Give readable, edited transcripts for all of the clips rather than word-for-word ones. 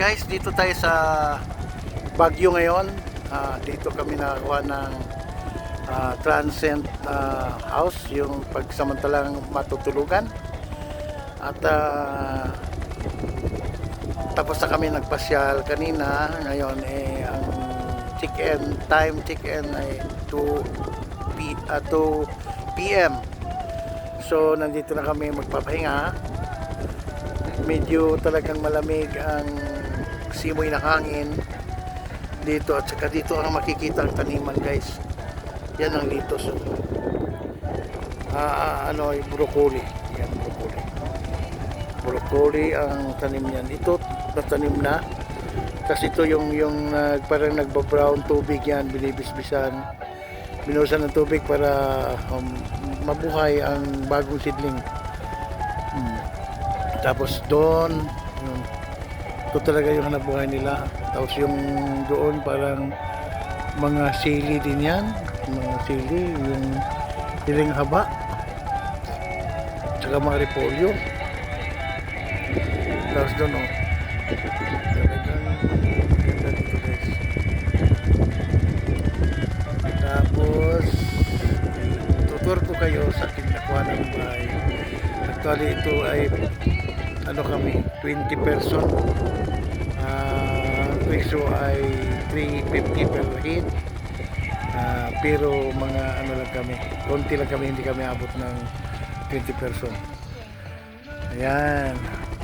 Guys, dito tayo sa Baguio ngayon. Dito kami nakakuha ng transient house, yung pagsamantalang matutulugan. At tapos na kami nagpasyal kanina. Ngayon ang check-in ay 2 p.m. So nandito na kami magpapahinga. Medyo talagang malamig ang simoy ng hangin dito, at saka dito ang makikita ang taniman, guys. Yan ang litos. Broccoli. Yan, broccoli ang tanim niyan. Ito natanim na kasi ito yung parang nagbabrown tubig yan, binibisbisan, binusan ng tubig para mabuhay ang bagong seedling. Tapos doon, ito talaga yung hanapbuhay nila. Tapos yung doon parang mga sili din yan. Mga sili, yung siling haba. Tsaka mga repolyo. Tapos doon, talagang ganda dito, guys. Tapos, tutur ko kayo sa aking nakuha ng bahay. Actually, ito ay kami, 20 person. Piso ay 350 per head. Pero mga lang kami, konti lang kami, hindi kami abot ng 20 person. Ayan,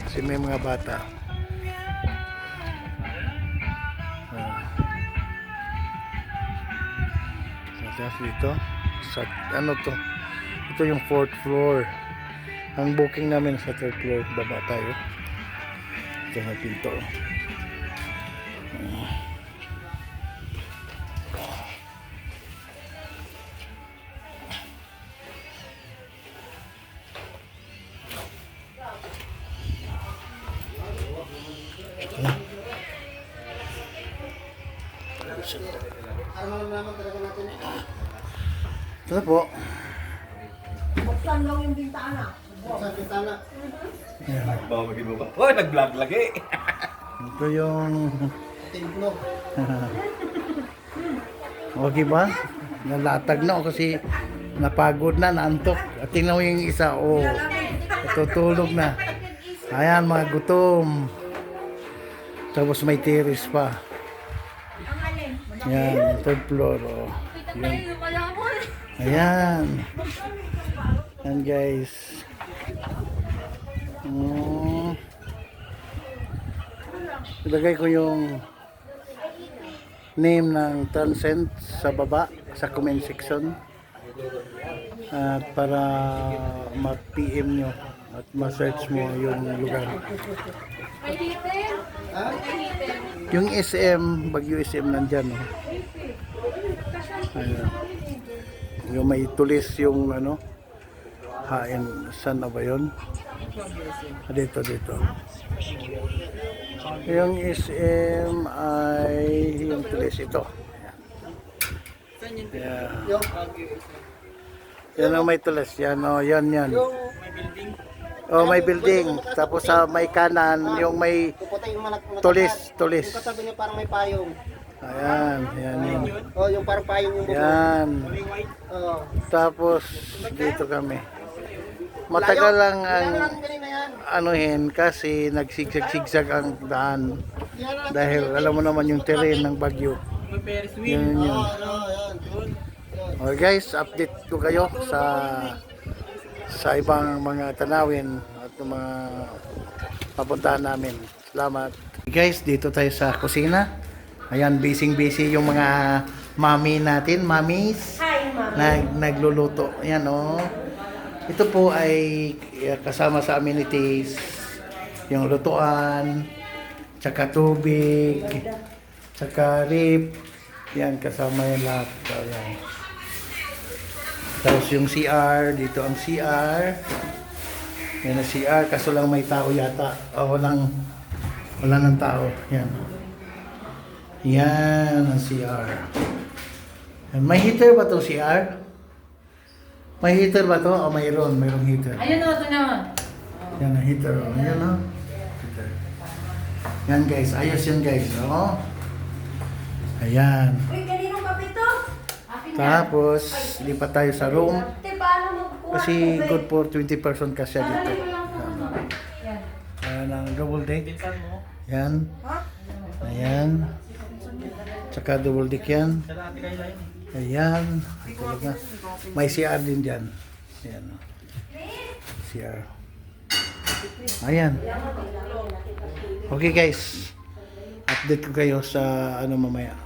kasi may mga bata. Tapos dito sa to, ito yung 4th floor. Ang booking namin sa 3rd floor, baba tayo. Ito na pinto. Ito po. Buksan lang yung bintana. Sa bintana. Nagbawagin mo ba? Oh, nag-vlog lagi. Ito yung Timplo. okay ba? Nalatag na ako kasi napagod na, naantok. At tingnan mo yung isa, natutulog na. Ayan, mga gutom. Tapos may terrace pa. Yan, 3rd floor. Yan. Ayan. Ayan, guys. Ilagay ko yung name ng transient sa baba sa comment section, at para ma-PM nyo at ma-search mo yung lugar. Yung SM, Baguio SM nandyan. Ayan. Yung may tulis yung hain, saan na ba yun? Dito. Yung SM ay yung tulis ito. Ayan. Yan ang may tulis. Yan. May building. Tapos sa may kanan, yung may tulis. Yung katabi niya parang may payong. Yan. Yung parang payong yung buko. Yan. Tapos dito kami. Matagal lang ang kasi nagsigsag-sigsag ang daan. Dahil alam mo naman yung terrain ng Baguio. Yun. Okay guys, update ko kayo sa ibang mga tanawin at mga papuntahan namin. Salamat. Guys, dito tayo sa kusina. Ayan, busy yung mga mami natin, mamis. Hi, mami. Nagluluto. Ayan, Ito po ay kasama sa amenities, yung lutuan, tsaka tubig, tsaka rip. Yan, kasama yung lahat. Ayan. Tapos yung CR, dito ang CR. Yan ang CR, kaso lang may tao yata. Wala ng tao. Yan. Yan ang CR. May heater ba itong CR? May heater ba to? O mayroong heater. Ayun o, ito naman. Yan ang heater. Yan o. Heater. Yan guys, ayos yan guys. Oh. Ayan. Uy, kaninong kape to? Akin yan. Tapos, lipat tayo sa room. Ate, paano magkuha Kasi ng kape? good for 20 person kasi dito. Dadalhin mo lang sa ano. Yan. Ayan ang double deck. Yan. Ha? Ayan. Tsaka double deck yan. Ayan. Talaga. May CR din dyan. Ayan. CR. Ayan. Okay guys. Update ko kayo sa ano mamaya.